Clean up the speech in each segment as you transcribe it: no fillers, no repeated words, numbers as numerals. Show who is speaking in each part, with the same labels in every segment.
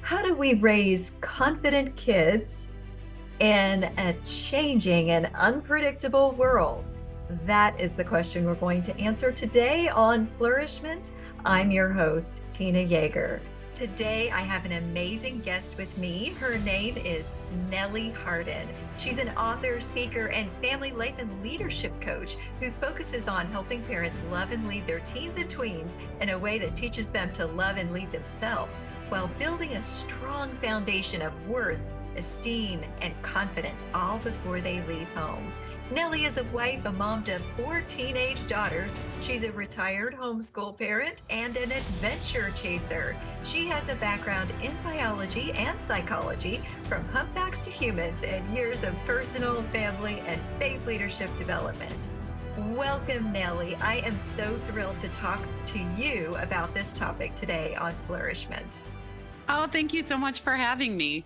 Speaker 1: How do we raise confident kids in a changing and unpredictable world? That is the question we're going to answer today on Flourishment. I'm your host, Tina Yeager. Today, I have an amazing guest with me. Her name is Nellie Harden. She's an author, speaker, and family life and leadership coach who focuses on helping parents love and lead their teens and tweens in a way that teaches them to love and lead themselves while building a strong foundation of worth, esteem, and confidence all before they leave home. Nellie is a wife, a mom to 4 teenage daughters. She's a retired homeschool parent and an adventure chaser. She has a background in biology and psychology, from humpbacks to humans, and years of personal, family, and faith leadership development. Welcome, Nellie. I am so thrilled to talk to you about this topic today on Flourishment.
Speaker 2: Oh, thank you so much for having me.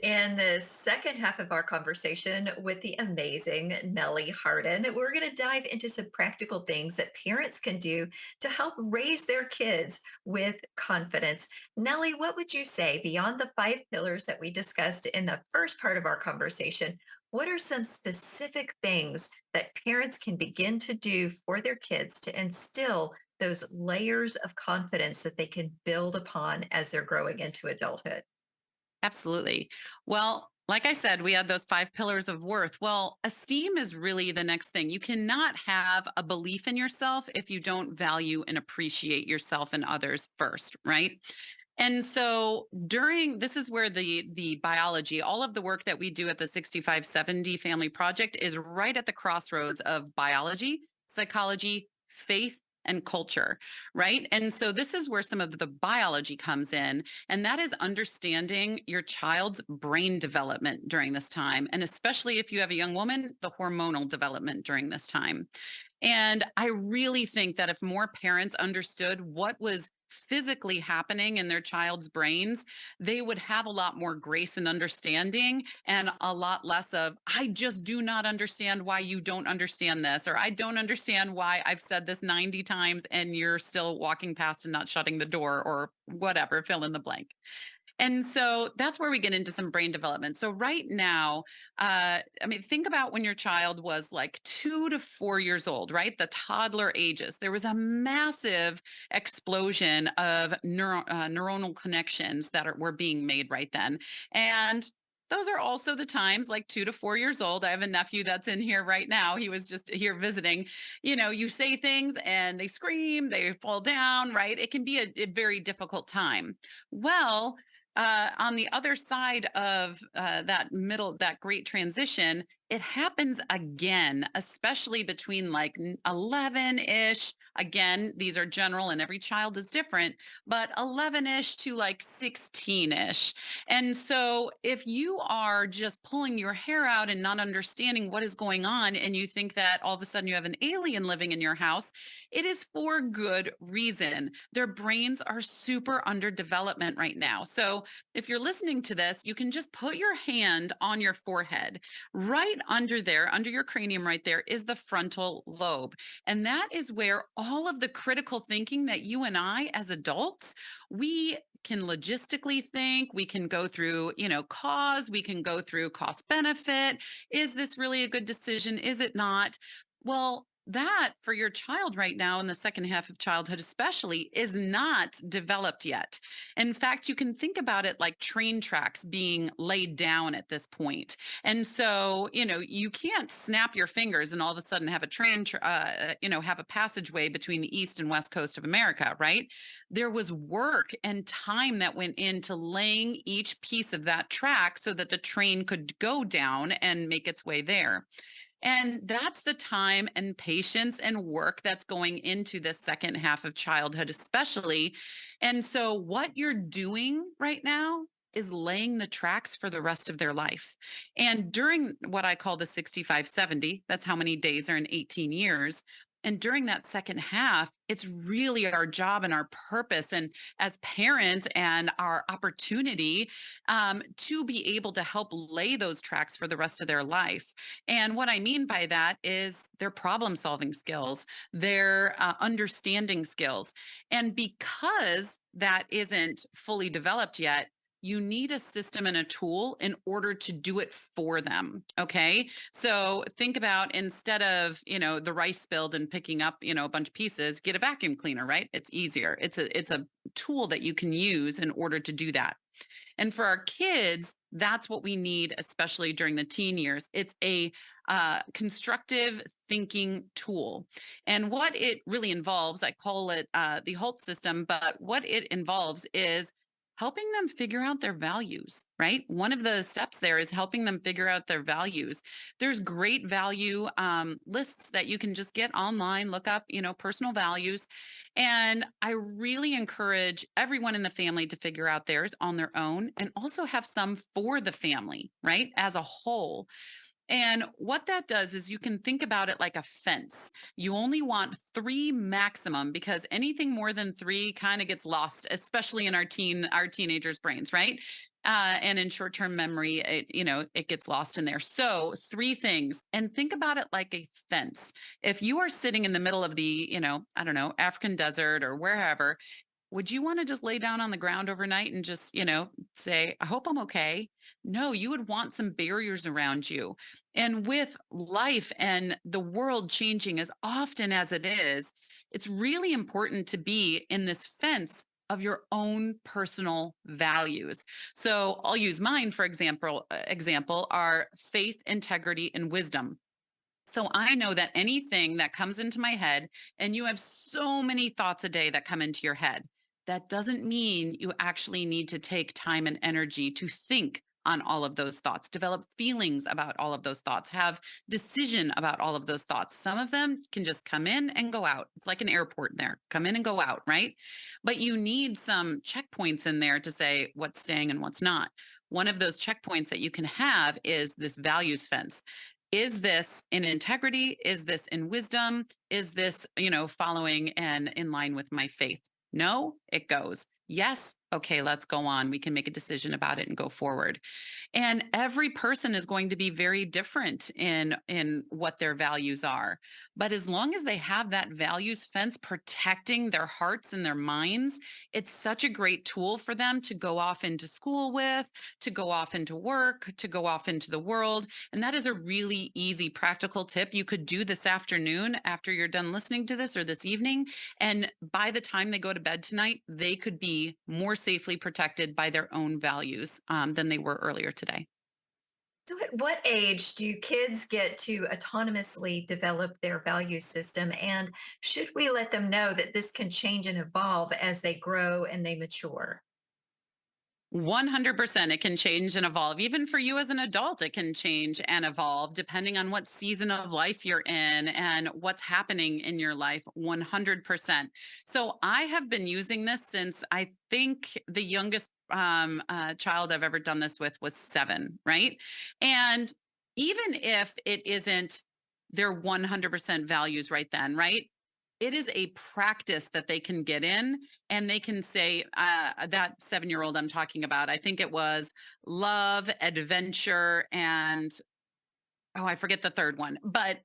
Speaker 1: In the second half of our conversation with the amazing Nellie Harden, we're going to dive into some practical things that parents can do to help raise their kids with confidence. Nellie, what would you say beyond the 5 pillars that we discussed in the first part of our conversation? What are some specific things that parents can begin to do for their kids to instill those layers of confidence that they can build upon as they're growing into adulthood?
Speaker 2: Absolutely. Well, like I said, we had those 5 pillars of worth. Well, esteem is really the next thing. You cannot have a belief in yourself if you don't value and appreciate yourself and others first, right? And so during this is where the biology, all of the work that we do at the 6570 Family Project is right at the crossroads of biology, psychology, faith, and culture, right? And so this is where some of the biology comes in, and that is understanding your child's brain development during this time, and especially if you have a young woman, the hormonal development during this time. And I really think that if more parents understood what was physically happening in their child's brains, they would have a lot more grace and understanding and a lot less of, I just do not understand why you don't understand this, or I don't understand why I've said this 90 times and you're still walking past and not shutting the door, or whatever, fill in the blank. And so that's where we get into some brain development. So right now, I mean, think about when your child was like 2 to 4 years old, right? The toddler ages. There was a massive explosion of neuronal connections were being made right then. And those are also the times, like 2 to 4 years old. I have a nephew that's in here right now. He was just here visiting. You say things and they scream, they fall down, right? It can be a very difficult time. Well, on the other side of that great transition, it happens again, especially between like 11 ish. Again, these are general and every child is different, but 11 ish to like 16 ish. And so if you are just pulling your hair out and not understanding what is going on, and you think that all of a sudden you have an alien living in your house, it is for good reason. Their brains are super under development right now. So if you're listening to this, you can just put your hand on your forehead. Right under there, under your cranium, right there, is the frontal lobe. And that is where all of the critical thinking that you and I, as adults, we can logistically think, we can go through, cause, we can go through cost benefit. Is this really a good decision? Is it not? Well, that for your child right now in the second half of childhood, especially, is not developed yet. In fact, you can think about it like train tracks being laid down at this point. And so, you can't snap your fingers and all of a sudden have a have a passageway between the East and West Coast of America, right? There was work and time that went into laying each piece of that track so that the train could go down and make its way there. And that's the time and patience and work that's going into the second half of childhood, especially. And so, what you're doing right now is laying the tracks for the rest of their life. And during what I call the 6570, that's how many days are in 18 years. And during that second half, it's really our job and our purpose, and as parents, and our opportunity to be able to help lay those tracks for the rest of their life. And what I mean by that is their problem solving skills, their understanding skills. And because that isn't fully developed yet, you need a system and a tool in order to do it for them. Okay. So think about, instead of, the rice spilled and picking up, a bunch of pieces, get a vacuum cleaner, right? It's easier. It's a tool that you can use in order to do that. And for our kids, that's what we need, especially during the teen years. It's a constructive thinking tool. And what it really involves, I call it the Holt system, but what it involves is helping them figure out their values, right? One of the steps there is helping them figure out their values. There's great value lists that you can just get online, look up, personal values. And I really encourage everyone in the family to figure out theirs on their own and also have some for the family, right? As a whole. And what that does is you can think about it like a fence. You only want three maximum, because anything more than three kind of gets lost, especially in our teenagers' brains, right? And in short-term memory, it gets lost in there. So three things, and think about it like a fence. If you are sitting in the middle of the, I don't know, African desert or wherever, would you want to just lay down on the ground overnight and just, say, I hope I'm okay? No, you would want some barriers around you. And with life and the world changing as often as it is, it's really important to be in this fence of your own personal values. So I'll use mine for example are faith, integrity, and wisdom. So I know that anything that comes into my head, and you have so many thoughts a day that come into your head, that doesn't mean you actually need to take time and energy to think on all of those thoughts, develop feelings about all of those thoughts, have decision about all of those thoughts. Some of them can just come in and go out. It's like an airport there, come in and go out, right? But you need some checkpoints in there to say what's staying and what's not. One of those checkpoints that you can have is this values fence. Is this in integrity? Is this in wisdom? Is this, following and in line with my faith? No, it goes. Yes. Okay, let's go on. We can make a decision about it and go forward. And every person is going to be very different in what their values are. But as long as they have that values fence protecting their hearts and their minds, it's such a great tool for them to go off into school with, to go off into work, to go off into the world. And that is a really easy practical tip you could do this afternoon after you're done listening to this, or this evening. And by the time they go to bed tonight, they could be more safely protected by their own values than they were earlier today.
Speaker 1: So, at what age do kids get to autonomously develop their value system? And should we let them know that this can change and evolve as they grow and they mature?
Speaker 2: 100%. It can change and evolve. Even for you as an adult, it can change and evolve depending on what season of life you're in and what's happening in your life. 100%. So I have been using this since, I think, the youngest child I've ever done this with was 7, right? And even if it isn't their 100% values right then, right? It is a practice that they can get in, and they can say, that 7-year-old I'm talking about, I think it was love, adventure, and oh, I forget the third one, but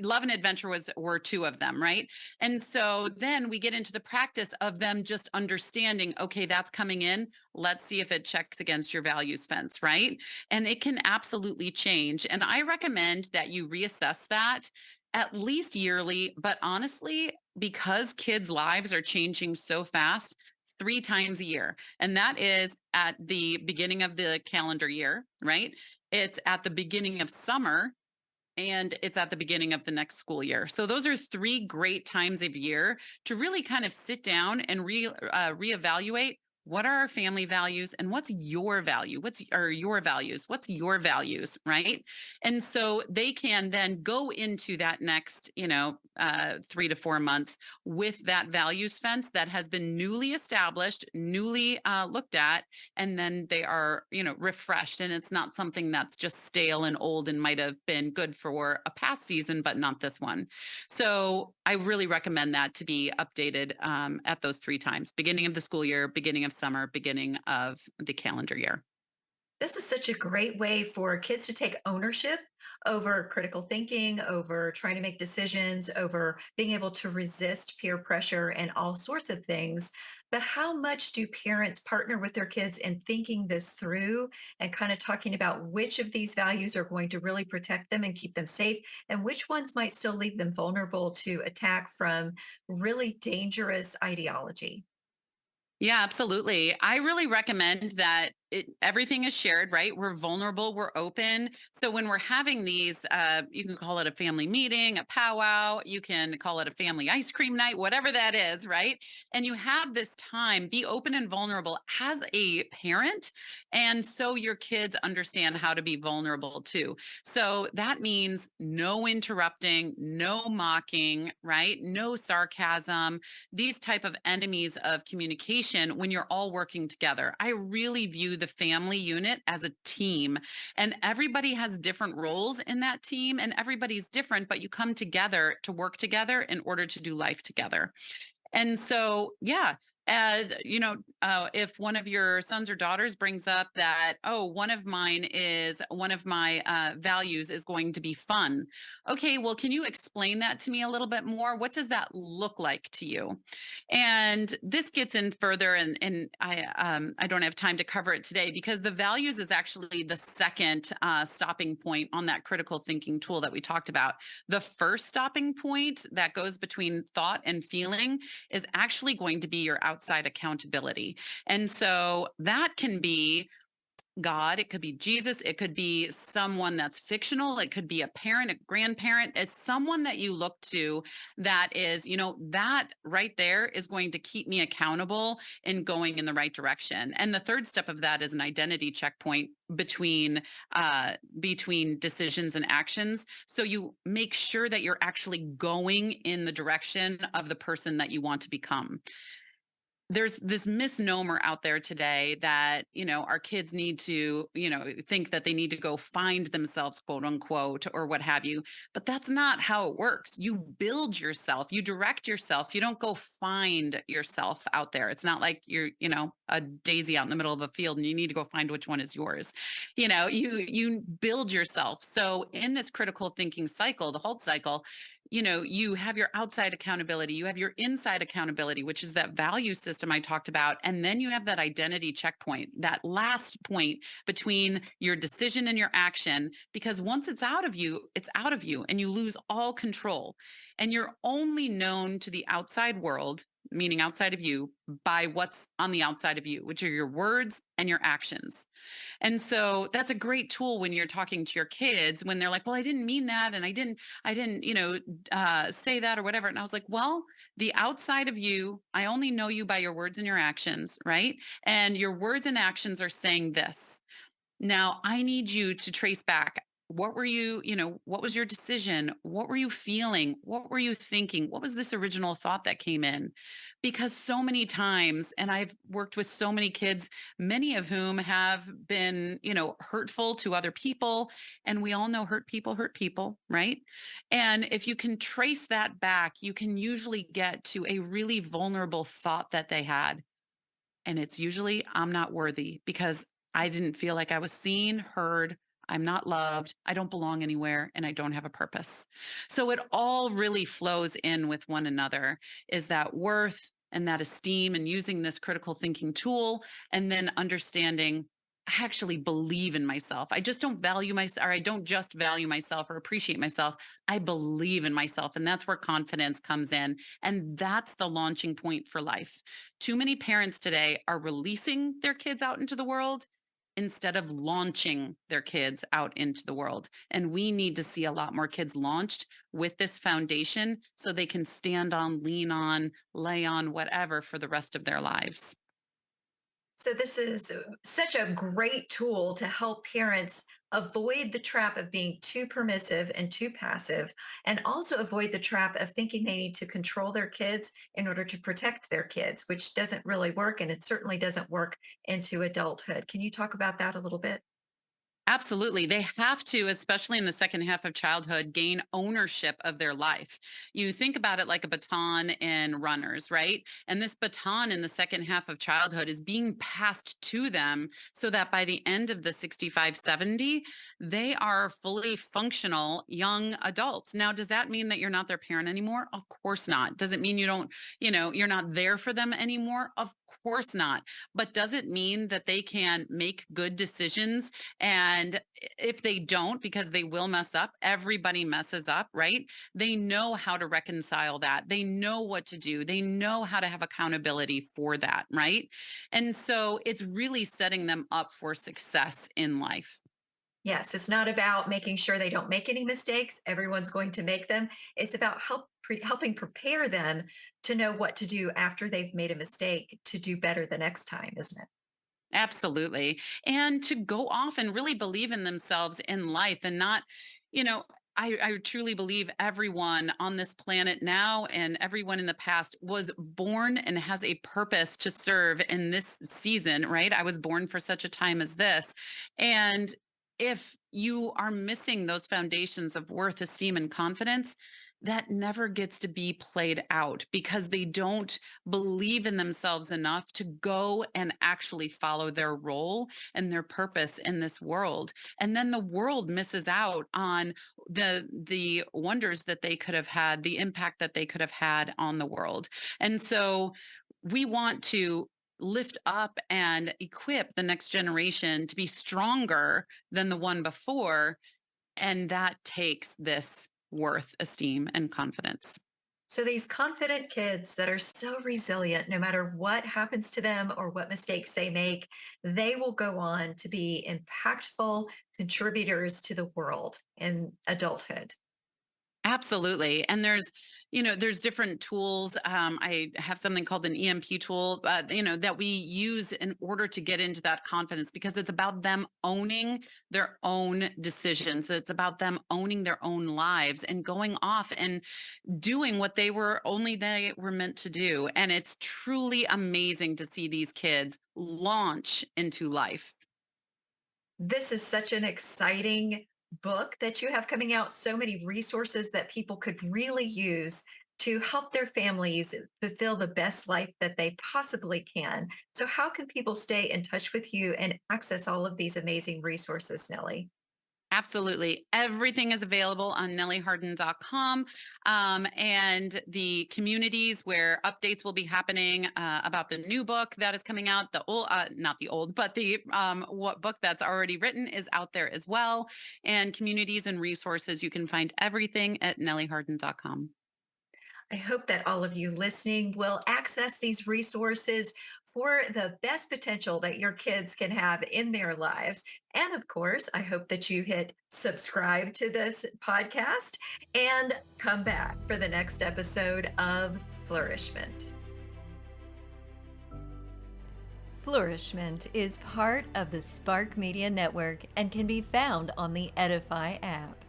Speaker 2: love and adventure were two of them, right? And so then we get into the practice of them just understanding, okay, that's coming in. Let's see if it checks against your values fence, right? And it can absolutely change. And I recommend that you reassess that at least yearly, but honestly, because kids' lives are changing so fast, 3 times a year. And that is at the beginning of the calendar year, right? It's at the beginning of summer, and it's at the beginning of the next school year. So those are 3 great times of year to really kind of sit down and reevaluate, what are our family values and what's your value? Your values? What's your values, right? And so they can then go into that next, 3 to 4 months with that values fence that has been newly established, newly looked at, and then they are, refreshed, and it's not something that's just stale and old and might have been good for a past season but not this one. So I really recommend that to be updated at those 3 times: beginning of the school year, beginning of summer, beginning of the calendar year.
Speaker 1: This is such a great way for kids to take ownership over critical thinking, over trying to make decisions, over being able to resist peer pressure and all sorts of things. But how much do parents partner with their kids in thinking this through and kind of talking about which of these values are going to really protect them and keep them safe, and which ones might still leave them vulnerable to attack from really dangerous ideology?
Speaker 2: Yeah, absolutely. I really recommend that everything is shared, right? We're vulnerable, we're open. So when we're having these, you can call it a family meeting, a powwow, you can call it a family ice cream night, whatever that is, right? And you have this time, be open and vulnerable as a parent. And so your kids understand how to be vulnerable too. So that means no interrupting, no mocking, right? No sarcasm, these type of enemies of communication when you're all working together. I really view the family unit as a team, and everybody has different roles in that team, and everybody's different, but you come together to work together in order to do life together. And so, yeah. And if one of your sons or daughters brings up that, oh, one of my values is going to be fun. Okay, well, can you explain that to me a little bit more? What does that look like to you? And this gets in further, and I don't have time to cover it today because the values is actually the second stopping point on that critical thinking tool that we talked about. The first stopping point that goes between thought and feeling is actually going to be your outside accountability. And so that can be God, it could be Jesus, it could be someone that's fictional, it could be a parent, a grandparent. It's someone that you look to that is, that right there is going to keep me accountable and going in the right direction. And the third step of that is an identity checkpoint between decisions and actions. So you make sure that you're actually going in the direction of the person that you want to become. There's this misnomer out there today that our kids need to think that they need to go find themselves, quote unquote, or what have you, but that's not how it works. You build yourself, you direct yourself, you don't go find yourself out there. It's not like you're a daisy out in the middle of a field and you need to go find which one is yours. You build yourself. So in this critical thinking cycle, the Holt cycle, you have your outside accountability, you have your inside accountability, which is that value system I talked about. And then you have that identity checkpoint, that last point between your decision and your action. Because once it's out of you, it's out of you and you lose all control. And you're only known to the outside world, meaning outside of you, by what's on the outside of you, which are your words and your actions. And so that's a great tool when you're talking to your kids when they're like, well, I didn't mean that. And I didn't, say that or whatever. And I was like, well, the outside of you, I only know you by your words and your actions, right? And your words and actions are saying this. Now, I need you to trace back. What were what was your decision? What were you feeling? What were you thinking? What was this original thought that came in? Because so many times, and I've worked with so many kids, many of whom have been, hurtful to other people. And we all know hurt people, right? And if you can trace that back, you can usually get to a really vulnerable thought that they had. And it's usually, I'm not worthy because I didn't feel like I was seen, heard. I'm not loved. I don't belong anywhere and I don't have a purpose. So it all really flows in with one another is that worth and that esteem and using this critical thinking tool and then understanding I actually believe in myself. I just don't value myself, or I don't just value myself or appreciate myself. I believe in myself. And that's where confidence comes in. And that's the launching point for life. Too many parents today are releasing their kids out into the world instead of launching their kids out into the world. And we need to see a lot more kids launched with this foundation so they can stand on, lean on, lay on, whatever for the rest of their lives.
Speaker 1: So, this is such a great tool to help parents avoid the trap of being too permissive and too passive, and also avoid the trap of thinking they need to control their kids in order to protect their kids, which doesn't really work. And it certainly doesn't work into adulthood. Can you talk about that a little bit?
Speaker 2: Absolutely. They have to, especially in the second half of childhood, gain ownership of their life. You think about it like a baton in runners, right? And this baton in the second half of childhood is being passed to them so that by the end of the 65, 70, they are fully functional young adults. Now, does that mean that you're not their parent anymore? Of course not. Does it mean you don't, you're not there for them anymore? Of course not. But does it mean that they can make good decisions? And if they don't, because they will mess up, everybody messes up, right? They know how to reconcile that. They know what to do. They know how to have accountability for that, right? And so it's really setting them up for success in life.
Speaker 1: Yes, it's not about making sure they don't make any mistakes. Everyone's going to make them. It's about helping prepare them to know what to do after they've made a mistake to do better the next time, isn't it?
Speaker 2: Absolutely. And to go off and really believe in themselves in life and not, you know, I truly believe everyone on this planet now and everyone in the past was born and has a purpose to serve in this season, right? I was born for such a time as this. And if you are missing those foundations of worth, esteem, and confidence, that never gets to be played out because they don't believe in themselves enough to go and actually follow their role and their purpose in this world. And then the world misses out on the wonders that they could have had, the impact that they could have had on the world. And so we want to lift up and equip the next generation to be stronger than the one before, and that takes this worth, esteem, and confidence.
Speaker 1: So these confident kids that are so resilient, no matter what happens to them or what mistakes they make, they will go on to be impactful contributors to the world in adulthood.
Speaker 2: Absolutely. And there's different tools. I have something called an EMP tool, that we use in order to get into that confidence because it's about them owning their own decisions. It's about them owning their own lives and going off and doing what they were meant to do. And it's truly amazing to see these kids launch into life.
Speaker 1: This is such an exciting book that you have coming out, so many resources that people could really use to help their families fulfill the best life that they possibly can. So, how can people stay in touch with you and access all of these amazing resources, Nellie?
Speaker 2: Absolutely. Everything is available on nellieharden.com. And the communities where updates will be happening about the new book that is coming out, the old, not the old, but the what book that's already written is out there as well. And communities and resources, you can find everything at nellieharden.com.
Speaker 1: I hope that all of you listening will access these resources for the best potential that your kids can have in their lives. And of course, I hope that you hit subscribe to this podcast and come back for the next episode of Flourishment. Flourishment is part of the Spark Media Network and can be found on the Edify app.